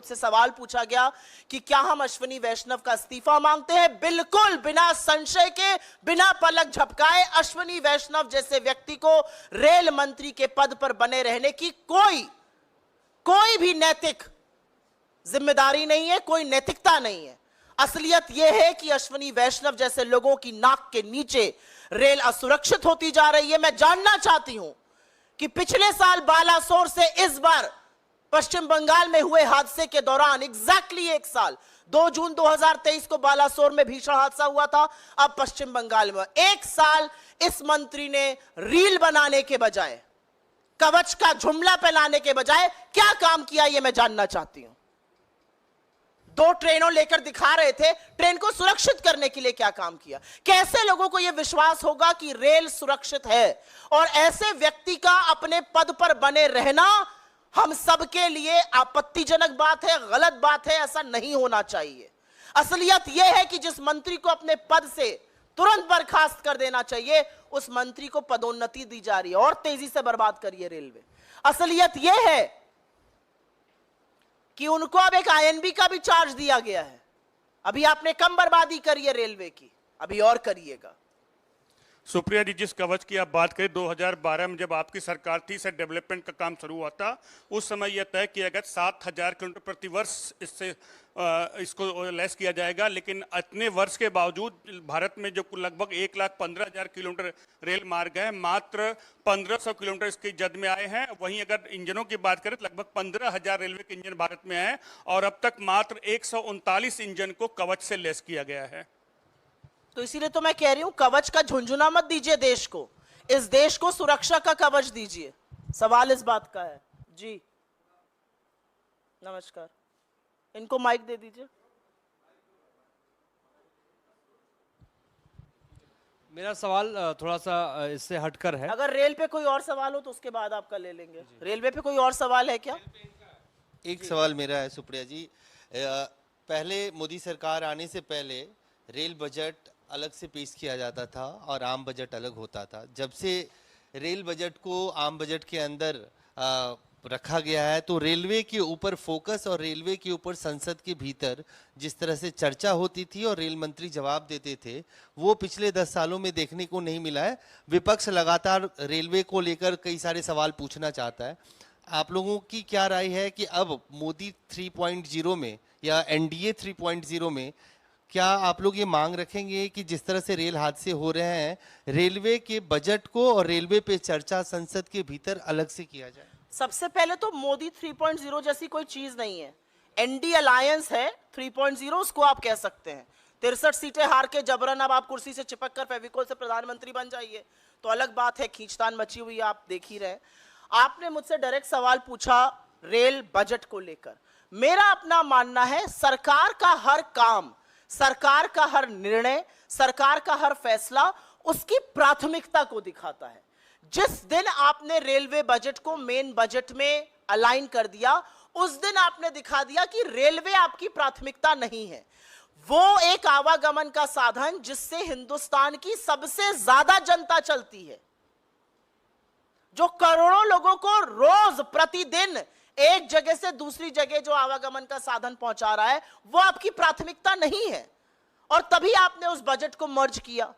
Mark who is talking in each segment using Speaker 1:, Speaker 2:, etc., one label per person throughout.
Speaker 1: मुझसे सवाल पूछा गया कि क्या हम अश्विनी वैष्णव का इस्तीफा मांगते हैं। बिल्कुल बिना संशय के, बिना पलक झपकाए अश्विनी वैष्णव जैसे व्यक्ति को रेल मंत्री के पद पर बने रहने की कोई भी नैतिक जिम्मेदारी नहीं है, कोई नैतिकता नहीं है। असलियत यह है कि अश्विनी वैष्णव जैसे लोगों की नाक के नीचे रेल असुरक्षित होती जा रही है। मैं जानना चाहती हूं कि पिछले साल बालासोर से इस बार पश्चिम बंगाल में हुए हादसे के दौरान एग्जैक्टली एक साल 2 जून 2023 को बालासोर में भीषण हादसा हुआ था। अब पश्चिम बंगाल में एक साल इस मंत्री ने रील बनाने के बजाय, कवच का जुमला पहनाने के बजाय क्या काम किया, यह मैं जानना चाहती हूं। 2 ट्रेनों लेकर दिखा रहे थे, ट्रेन को सुरक्षित करने के लिए क्या काम किया? कैसे लोगों को यह विश्वास होगा कि रेल सुरक्षित है? और ऐसे व्यक्ति का अपने पद पर बने रहना हम सबके लिए आपत्तिजनक बात है, गलत बात है, ऐसा नहीं होना चाहिए। असलियत यह है कि जिस मंत्री को अपने पद से तुरंत बर्खास्त कर देना चाहिए, उस मंत्री को पदोन्नति दी जा रही है और तेजी से बर्बाद करिए रेलवे। असलियत यह है कि उनको अब एक आईएनबी का भी चार्ज दिया गया है। अभी आपने कम बर्बादी करी है रेलवे की, अभी और करिएगा।
Speaker 2: सुप्रिया जी, जिस कवच की आप बात करें, 2012 में जब आपकी सरकार थी, इससे डेवलपमेंट का काम शुरू हुआ था। उस समय यह तय किया गया 7000 किलोमीटर प्रति वर्ष इसको लेस किया जाएगा। लेकिन इतने वर्ष के बावजूद भारत में जो लगभग 1,15,000 किलोमीटर रेल मार्ग है, मात्र 1500 किलोमीटर इसकी जद में आए हैं। वहीं अगर इंजनों की बात करें तो लगभग 15,000 रेलवे के इंजन भारत में हैं और अब तक मात्र 139 इंजन को कवच से लेस किया गया है।
Speaker 1: तो इसीलिए तो मैं कह रही हूं, कवच का झुंझुना मत दीजिए देश को, इस देश को सुरक्षा का कवच दीजिए। सवाल इस बात का है। जी नमस्कार, इनको माइक दे दीजिए।
Speaker 3: मेरा सवाल थोड़ा सा इससे हटकर है।
Speaker 1: अगर रेल पे कोई और सवाल हो तो उसके बाद आपका ले लेंगे। रेलवे पे कोई और सवाल है क्या?
Speaker 4: एक सवाल मेरा है सुप्रिया जी। पहले मोदी सरकार आने से पहले रेल बजट अलग से पेश किया जाता था और आम बजट अलग होता था। जब से रेल बजट को आम बजट के अंदर रखा गया है, तो रेलवे के ऊपर फोकस और रेलवे के ऊपर संसद के भीतर जिस तरह से चर्चा होती थी और रेल मंत्री जवाब देते थे, वो पिछले 10 सालों में देखने को नहीं मिला है। विपक्ष लगातार रेलवे को लेकर कई सारे सवाल पूछना चाहता है। आप लोगों की क्या राय है कि अब मोदी 3.0 में या एनडीए 3.0 में क्या आप लोग ये मांग रखेंगे कि जिस तरह से रेल हादसे हो रहे हैं, रेलवे के बजट को और रेलवे पे चर्चा संसद के भीतर अलग से किया जाए?
Speaker 1: सबसे पहले तो मोदी 3.0 जैसी कोई चीज नहीं है। एनडी अलायंस है 3.0, उसको आप कह सकते हैं। 63 सीटें हार के जबरन अब आप कुर्सी से चिपक कर फेविकोल से प्रधानमंत्री बन जाइए तो अलग बात है, खींचतान मची हुई है, आप देख ही रहे। आपने मुझसे डायरेक्ट सवाल पूछा रेल बजट को लेकर। मेरा अपना मानना है, सरकार का हर काम, सरकार का हर निर्णय, सरकार का हर फैसला उसकी प्राथमिकता को दिखाता है। जिस दिन आपने रेलवे बजट को मेन बजट में अलाइन कर दिया, उस दिन आपने दिखा दिया कि रेलवे आपकी प्राथमिकता नहीं है। वो एक आवागमन का साधन जिससे हिंदुस्तान की सबसे ज्यादा जनता चलती है, जो करोड़ों लोगों को रोज प्रतिदिन एक जगह से दूसरी जगह जो आवागमन का साधन पहुंचा रहा है, वो आपकी प्राथमिकता नहीं है। और तभी आपने उस बजट को मर्ज किया।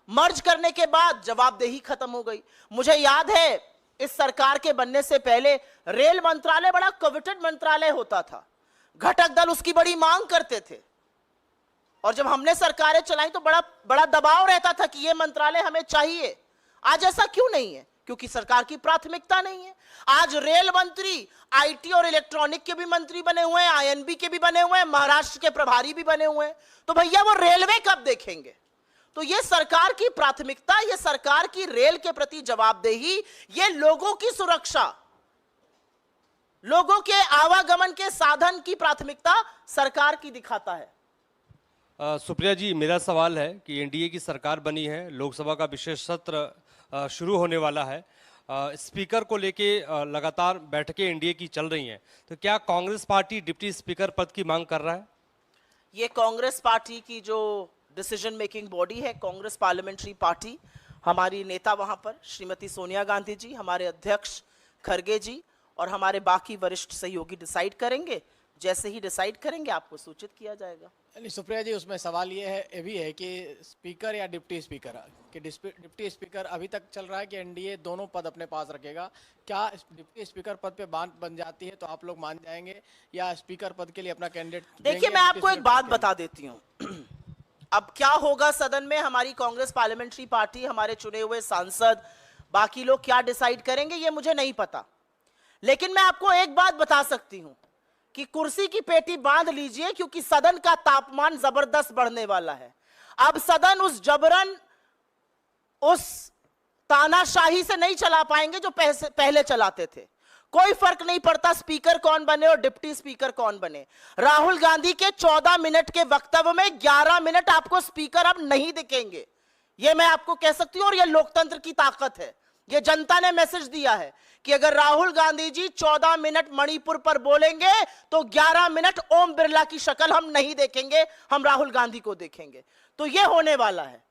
Speaker 1: मर्ज करने के बाद जवाबदेही खत्म हो गई। मुझे याद है इस सरकार के बनने से पहले रेल मंत्रालय बड़ा कविटेड मंत्रालय होता था, घटक दल उसकी बड़ी मांग करते थे और जब हमने सरकारें चलाई तो बड़ा दबाव रहता था कि यह मंत्रालय हमें चाहिए। आज ऐसा क्यों नहीं है? क्योंकि सरकार की प्राथमिकता नहीं है। आज रेल मंत्री आईटी और इलेक्ट्रॉनिक के भी मंत्री बने हुए हैं, आईएनबी के भी बने हुए हैं, महाराष्ट्र के प्रभारी भी बने हुए हैं। तो भैया वो रेलवे कब देखेंगे? तो ये सरकार की प्राथमिकता, ये सरकार की रेल के प्रति जवाबदेही, ये लोगों की सुरक्षा, लोगों के आवागमन के साधन की प्राथमिकता सरकार की दिखाता है।
Speaker 3: सुप्रिया जी, मेरा सवाल है कि एनडीए की सरकार बनी है, लोकसभा का विशेष सत्र शुरू होने वाला है, स्पीकर को लेके लगातार बैठकें एनडीए की चल रही हैं, तो क्या कांग्रेस पार्टी डिप्टी स्पीकर पद की मांग कर रहा है?
Speaker 1: ये कांग्रेस पार्टी की जो डिसीजन मेकिंग बॉडी है, कांग्रेस पार्लियामेंट्री पार्टी, हमारी नेता वहां पर श्रीमती सोनिया गांधी जी, हमारे अध्यक्ष खरगे जी और हमारे बाकी वरिष्ठ सहयोगी डिसाइड करेंगे। जैसे ही डिसाइड करेंगे आपको सूचित किया जाएगा।
Speaker 5: नहीं सुप्रिया जी, उसमें सवाल ये भी है कि स्पीकर या डिप्टी स्पीकर, कि डिप्टी स्पीकर अभी तक चल रहा है कि एनडीए दोनों पद अपने पास रखेगा। क्या डिप्टी स्पीकर पद पे बात बन जाती है तो आप लोग मान जाएंगे, या स्पीकर पद के लिए अपना कैंडिडेट?
Speaker 1: देखिए, मैं आपको एक बात बता देती हूँ। अब क्या होगा सदन में, हमारी कांग्रेस पार्लियामेंट्री पार्टी, हमारे चुने हुए सांसद, बाकी लोग क्या डिसाइड करेंगे ये मुझे नहीं पता, लेकिन मैं आपको एक बात बता सकती हूं कि कुर्सी की पेटी बांध लीजिए, क्योंकि सदन का तापमान जबरदस्त बढ़ने वाला है। अब सदन उस जबरन, उस तानाशाही से नहीं चला पाएंगे जो पहले चलाते थे। कोई फर्क नहीं पड़ता स्पीकर कौन बने और डिप्टी स्पीकर कौन बने। राहुल गांधी के 14 मिनट के वक्तव्य में 11 मिनट आपको स्पीकर अब नहीं दिखेंगे, यह मैं आपको कह सकती हूं, और यह लोकतंत्र की ताकत है। यह जनता ने मैसेज दिया है कि अगर राहुल गांधी जी 14 मिनट मणिपुर पर बोलेंगे तो 11 मिनट ओम बिरला की शक्ल हम नहीं देखेंगे, हम राहुल गांधी को देखेंगे। तो यह होने वाला है।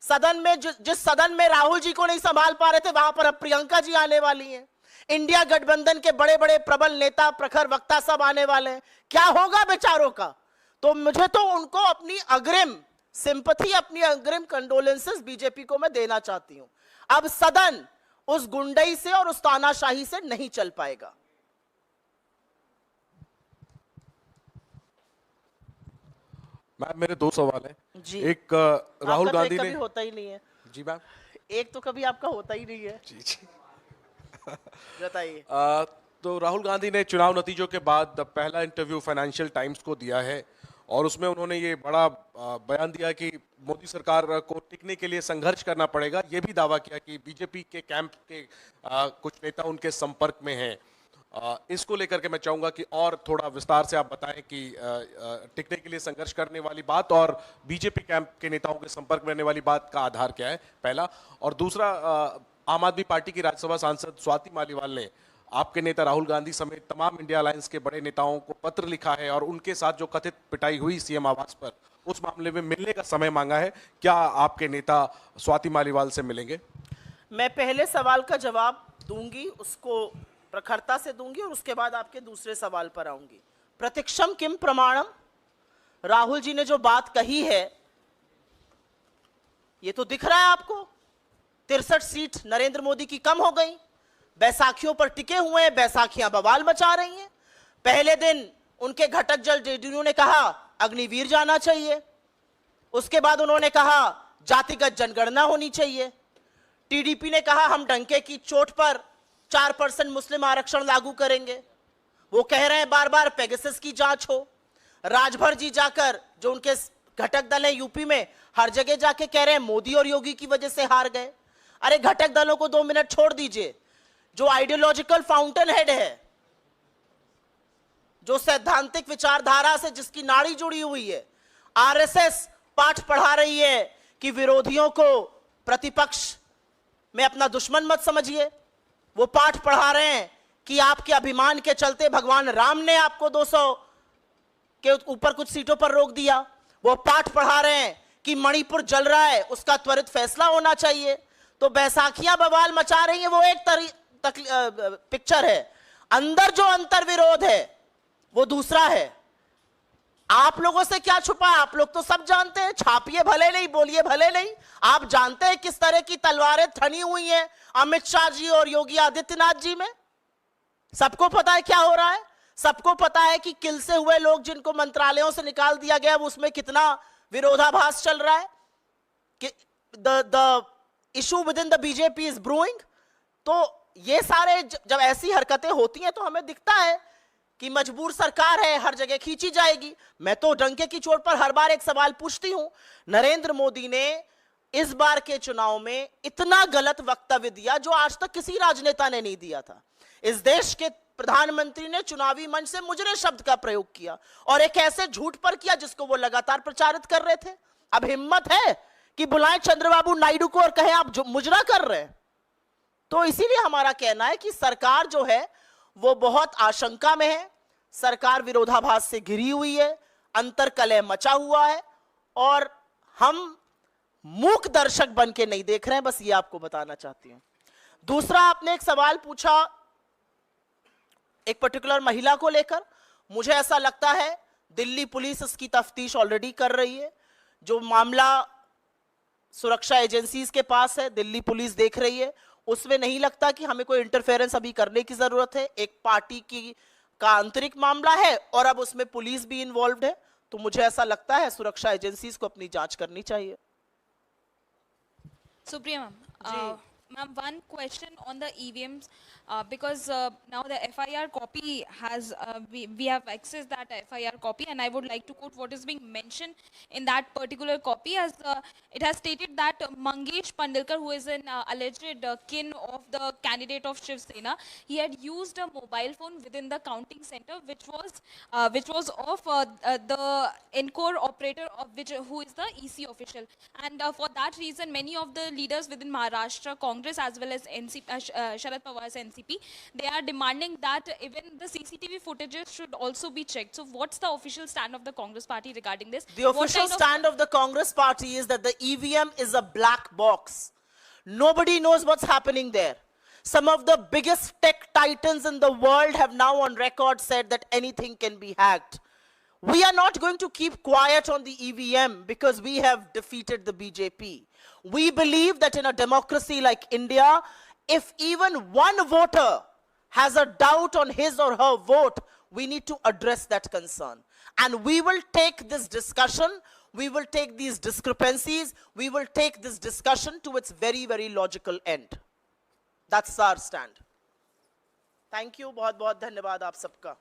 Speaker 1: सदन में जिस सदन में राहुल जी को नहीं संभाल पा रहे थे, वहां पर अब प्रियंका जी आने वाली हैं। इंडिया गठबंधन के बड़े बड़े प्रबल नेता, प्रखर वक्ता सब आने वाले हैं। क्या होगा बेचारों का? तो मुझे तो उनको अपनी अग्रिम सिंपैथी, अपनी अग्रिम कंडोलेंसेस बीजेपी को मैं देना चाहती हूं। अब सदन उस गुंडई से और उस तानाशाही से नहीं चल पाएगा।
Speaker 6: मैम, मेरे दो सवाल हैं।
Speaker 1: जी।
Speaker 6: एक राहुल
Speaker 1: आपका तो
Speaker 6: गांधी
Speaker 1: एक
Speaker 6: ने,
Speaker 1: कभी होता ही नहीं है।
Speaker 6: जी मैम,
Speaker 1: एक तो कभी आपका होता ही नहीं है।
Speaker 6: जी जी,
Speaker 1: बताइए।
Speaker 6: तो राहुल गांधी ने चुनाव नतीजों के बाद पहला इंटरव्यू फाइनेंशियल टाइम्स को दिया है और उसमें उन्होंने ये बड़ा बयान दिया कि मोदी सरकार को टिकने के लिए संघर्ष करना पड़ेगा। ये भी दावा किया कि बीजेपी के कैंप के कुछ नेता उनके संपर्क में हैं। इसको लेकर के मैं चाहूंगा कि और थोड़ा विस्तार से आप बताएं कि टिकने के लिए संघर्ष करने वाली बात और बीजेपी कैंप के नेताओं के संपर्क में रहने वाली बात का आधार क्या है, पहला। और दूसरा, आम आदमी पार्टी की राज्यसभा सांसद स्वाति मालीवाल ने आपके नेता राहुल गांधी समेत तमाम इंडिया अलायंस के बड़े नेताओं को पत्र लिखा है और उनके साथ जो कथित पिटाई हुई सीएम आवास पर, उस मामले में मिलने का समय मांगा है। क्या आपके नेता स्वाति मालीवाल से मिलेंगे?
Speaker 1: मैं पहले सवाल का जवाब दूंगी, उसको प्रखरता से दूंगी, और उसके बाद आपके दूसरे सवाल पर आऊंगी। प्रत्यक्षम किम प्रमाणम, राहुल जी ने जो बात कही है ये तो दिख रहा है आपको। 63 सीट नरेंद्र मोदी की कम हो गई, बैसाखियों पर टिके हुए हैं, बैसाखियां बवाल मचा रही हैं। पहले दिन उनके घटक जल जेडीयू ने कहा अग्निवीर जाना चाहिए, उसके बाद उन्होंने कहा जातिगत जनगणना होनी चाहिए। टीडीपी ने कहा हम डंके की चोट पर 4% मुस्लिम आरक्षण लागू करेंगे। वो कह रहे हैं बार बार पेगासस की जांच हो। राजभर जी जाकर, जो उनके घटक दल है यूपी में, हर जगह जाके कह रहे हैं मोदी और योगी की वजह से हार गए। अरे घटक दलों को 2 मिनट छोड़ दीजिए। जो आइडियोलॉजिकल फाउंटेन हेड है, जो सैद्धांतिक विचारधारा से जिसकी नाड़ी जुड़ी हुई है, आरएसएस पाठ पढ़ा रही है कि विरोधियों को प्रतिपक्ष में अपना दुश्मन मत समझिए। वो पाठ पढ़ा रहे हैं कि आपके अभिमान के चलते भगवान राम ने आपको 200 के ऊपर कुछ सीटों पर रोक दिया। वो पाठ पढ़ा रहे हैं कि मणिपुर जल रहा है, उसका त्वरित फैसला होना चाहिए। तो बैसाखियां बवाल मचा रही हैं, वो एक पिक्चर है। अंदर जो अंतर विरोध है वो दूसरा है। आप लोगों से क्या छुपा है? आप लोग तो सब जानते हैं। छापिए भले नहीं, बोलिए भले नहीं, आप जानते हैं किस तरह की तलवारें थनी हुई हैं अमित शाह जी और योगी आदित्यनाथ जी में। सबको पता है क्या हो रहा है। सबको पता है कि किल से हुए लोग जिनको मंत्रालयों से निकाल दिया गया, उसमें कितना विरोधाभास चल रहा है कि the issue with in the BJP is brewing. तो ये सारे जब ऐसी हरकतें होती हैं तो हमें दिखता है कि मजबूर सरकार है, हर जगह खींची जाएगी। मैं तो डंके की चोट पर हर बार एक सवाल पूछती हूं, नरेंद्र मोदी ने इस बार के चुनाव में इतना गलत वक्तव्य दिया जो आज तक किसी राजनेता ने नहीं दिया था। इस देश के प्रधानमंत्री ने चुनावी मंच से मुजरे शब्द का प्रयोग किया और एक ऐसे झूठ पर किया जिसको वो लगातार प्रचारित कर रहे थे। अब हिम्मत है कि बुलाएं चंद्रबाबू नायडू को और कहें आप मुजरा कर रहे हैं। तो इसीलिए हमारा कहना है कि सरकार जो है वो बहुत आशंका में है। सरकार विरोधाभास से घिरी हुई है, अंतरकलह मचा हुआ है और हम मूक दर्शक बन के नहीं देख रहे हैं। बस ये आपको बताना चाहती हूं। दूसरा, आपने एक सवाल पूछा एक पर्टिकुलर महिला को लेकर। मुझे ऐसा लगता है दिल्ली पुलिस इसकी तफ्तीश ऑलरेडी कर रही है। जो मामला सुरक्षा एजेंसीज के पास है, दिल्ली पुलिस देख रही है, उसमें नहीं लगता कि हमें कोई इंटरफेरेंस अभी करने की जरूरत है। एक पार्टी की का आंतरिक मामला है और अब उसमें पुलिस भी इन्वॉल्व है, तो मुझे ऐसा लगता है सुरक्षा एजेंसीज को अपनी जांच करनी चाहिए।
Speaker 7: Supriya ma'am, one question on the EVMs, because now the FIR copy has, we have accessed that FIR copy, and I would like to quote what is being mentioned in that particular copy, as it has stated that Mangesh Pandilkar, who is an alleged kin of the candidate of Shiv Sena, he had used a mobile phone within the counting center, which was of the Encore operator, of who is the EC official, and for that reason, many of the leaders within Maharashtra Congress as well as NCP, Sharad Pawar's NCP, they are demanding that even the CCTV footages should also be checked. So what's the official stand of the Congress party regarding this?
Speaker 1: The official stand of the Congress party is that the EVM is a black box. Nobody knows what's happening there. Some of the biggest tech titans in the world have now on record said that anything can be hacked. We are not going to keep quiet on the EVM because we have defeated the BJP. We believe that in a democracy like India, if even one voter has a doubt on his or her vote, we need to address that concern. And we will take this discussion, we will take these discrepancies, we will take this discussion to its very, very logical end. That's our stand. Thank you. बहुत बहुत धन्यवाद आप सबका.